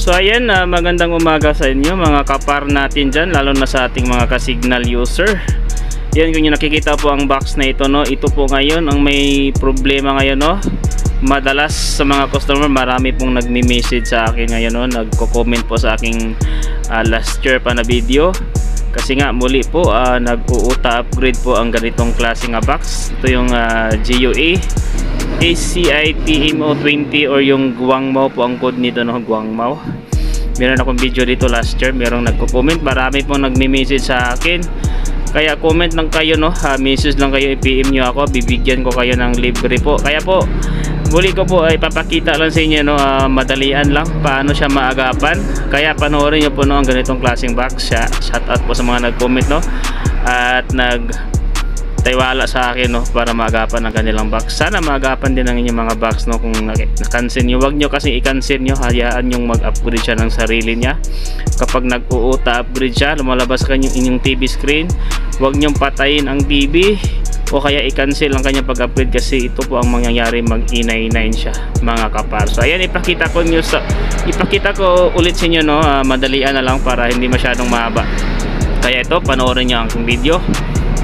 So ayan, magandang umaga sa inyo mga kapar natin dyan, lalo na sa ating mga ka-signal user. Yan, kung yung nakikita po ang box na ito, no, ito po ngayon ang may problema ngayon, no. Madalas sa mga customer, marami pong nagme-message sa akin ngayon, no, nagko-comment po sa aking last year pa na video. Kasi nga muli po nag-uuta upgrade po ang ganitong klase nga box. Ito yung GUA ACITMO20 or yung Guangmao po ang code nito, no, Guangmao. Meron akong video dito last year, merong nagko-comment, marami pong nagme-message sa akin. Kaya comment lang kayo, no, message lang kayo, i-PM nyo ako, bibigyan ko kayo ng libre po. Kaya po muli ko po ay papakita lang sa inyo, no, madalian lang paano siya maagapan. Kaya panoorin nyo po, no, ang ganitong klaseng box. Shout out po sa mga nag-comment, no, at nagtiwala sa akin, no, para maagapan ang kanilang box. Sana maagapan din ang inyong mga box, no. Kung na-cancel nyo, wag nyo kasi i-cancel nyo, hayaan yung mag-upgrade siya ng sarili niya. Kapag nag-uuta upgrade siya, lumalabas ka yung inyong TV screen, wag nyong patayin ang TV o kaya i-cancel ang kanyang pag-upgrade, kasi ito po ang mangyayari, mag-i9-9 siya mga kapar. So ayan, ipakita ko ulit sa inyo, no, madalian na lang para hindi masyadong mahaba. Kaya ito, panoorin nyo ang video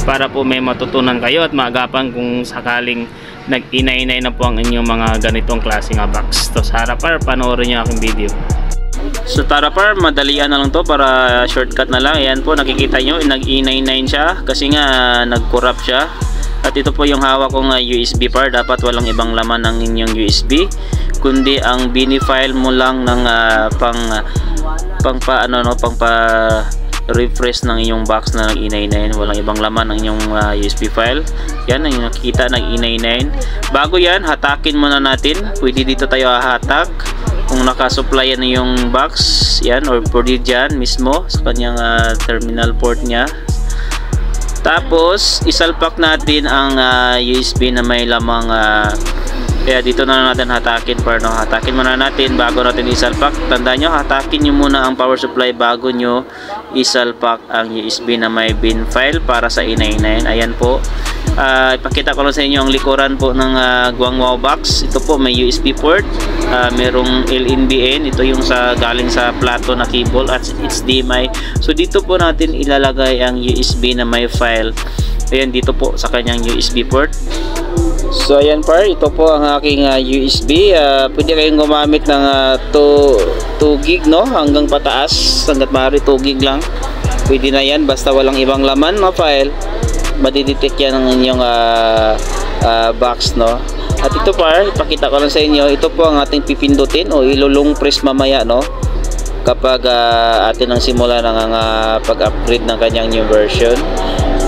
para po may matutunan kayo at maagapan kung sakaling nag-i9-9 na po ang inyong mga ganitong klase nga box. So sa harapar, panoorin nyo ang video. So tara par, madalian na lang to para shortcut na lang. Ayan po, nakikita nyo, nag-i9-9 siya kasi nga nag-corrupt siya. At ito po yung hawak kong USB par. Dapat walang ibang laman ng inyong USB, kundi ang bini file mo lang ng refresh ng inyong box na nag-i9-9. Walang ibang laman ng inyong USB file. Yan ang nakikita, nag-i9-9. Bago yan, hatakin muna natin. Pwede dito tayo hatak kung nakasupply na yung box, yan, or pwede dyan mismo sa kanyang terminal port nya. Tapos isalpak natin ang USB na may lamang kaya dito na natin hatakin par, no? Hatakin muna natin bago natin isalpak. Tandaan nyo, hatakin nyo muna ang power supply bago nyo isalpak ang USB na may bin file para sa i9-9. Ayan po, ipakita ko lang sa inyo ang likuran po ng Guangmao box. Ito po may USB port, merong LNBN, ito yung galing sa plato na cable, at HDMI. So dito po natin ilalagay ang USB na may file. Ayan, dito po sa kanyang USB port. So ayan par, ito po ang aking USB. Pwede kayong gumamit ng 2 gig, no, hanggang pataas, hanggat maaari 2 gig lang. Pwede na yan, basta walang ibang laman na file, madidetect yan ng inyong box, no. At ito par, ipakita ko lang sa inyo, ito po ang ating pipindutin o ilulong press mamaya, no, kapag atin ang simula ng pag-upgrade ng kanyang new version.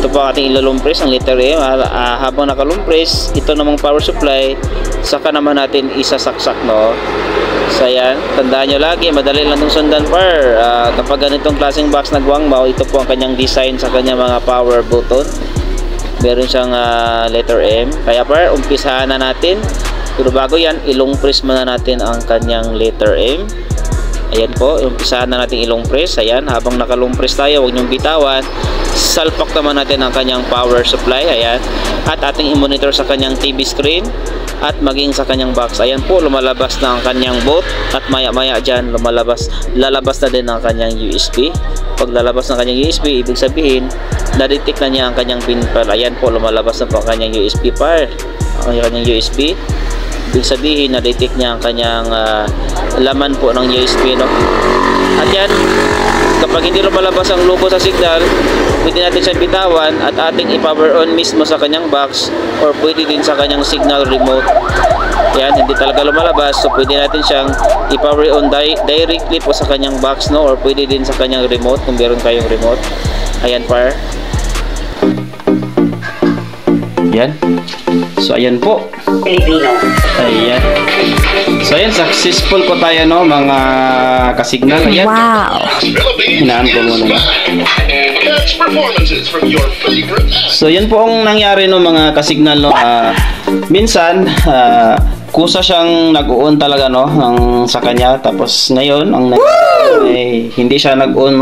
Ito po ating ilulumpress ang letter M. Habang nakalumpress, ito namang power supply, saka naman natin isasaksak, no. So ayan, tandaan nyo lagi, madali lang itong sundan par. Kapag ganitong klaseng box na Guangmao, ito po ang kanyang design sa kanyang mga power button. Meron siyang letter M. Kaya par, umpisahan na natin. Pero bago yan, ilong press muna natin ang kanyang letter M. Ayan po, umpisahan na natin ilong press. Ayan, habang nakalong press tayo, huwag niyong bitawan. Salpak naman natin ang kanyang power supply. Ayan, at ating i-monitor sa kanyang TV screen at maging sa kanyang box. Ayan po, lumalabas na ang kanyang boot, at maya maya dyan lalabas na din ang kanyang USB. Pag lalabas ng kanyang USB, ibig sabihin na-detect na niya ang kanyang pin file. Ayan po, lumalabas na po ang kanyang USB file, ang kanyang USB. Ibig sabihin na-detect niya ang kanyang laman po ng USB, no. At yan, kapag hindi lumalabas ang logo sa signal, pwede natin siya bitawan at ating i-power on mismo sa kanyang box, or pwede din sa kanyang signal remote. Yan, hindi talaga lumalabas, so pwede natin siyang i-power on directly po sa kanyang box, no, or pwede din sa kanyang remote kung meron kayong remote. Ayan par. Yan. So ayan po. Ayan. So ayan, successful po tayo, no, mga ka-signal. Ayan. Wow. Hinaan ko muna. So yan po ang nangyari, no, mga ka-signal, no. Minsan kusa siyang nag-on talaga, no, sa kanya. Tapos ngayon ang hindi siya nag-on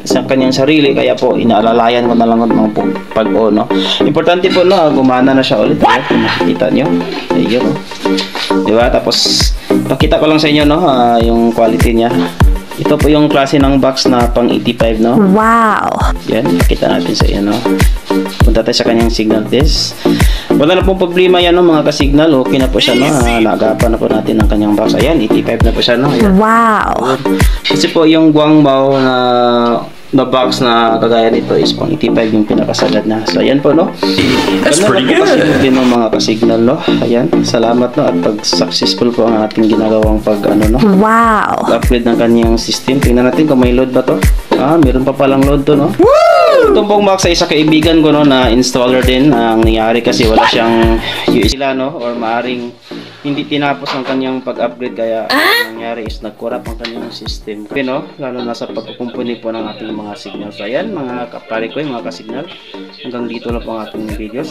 sa kanyang sarili, kaya po inaalalayan ko na lang ng pag-on, no. Importante po, no, gumana na siya ulit, no, kung makikita nyo. Ayun, no. Diba? Tapos pakita ko lang sa inyo, no, yung quality niya. Ito po yung klase ng box na pang 85, no? Wow! Yan, kita natin sa iyo, no? Punta tayo sa kanyang signal test. Wala na pong problema yan, no, mga ka-signal. Okay na po siya, no? Naagapan na po natin ang kanyang box. Ayan, 85 na po siya, no? Ayan. Wow! Kasi po yung Guangbao na box na kagaya nito is pang 85 yung pinakasagad na. So, ayan po, no? That's Ganda pretty na po kasi good. din ng mga ka-signal, no? Ayan, salamat, no? At pag successful po ang ating ginagawang pag, no? Wow! Upgrade ng kanyang system. Tingnan natin kung may load ba to. Meron pa palang load to, no? Itong pong box ay isa kaibigan ko, no, na installer din. Ang nangyari kasi wala siyang USB, no? Or maaring hindi tinapos ang kanyang pag-upgrade, kaya ang nangyari is nag-corrupt ang kanyang system. Okay, no? Lalo na sa pagkukumpuni po ng ating mga signal. So, ayan, mga kapare ko, mga ka-signal. Hanggang dito lang po ang ating video.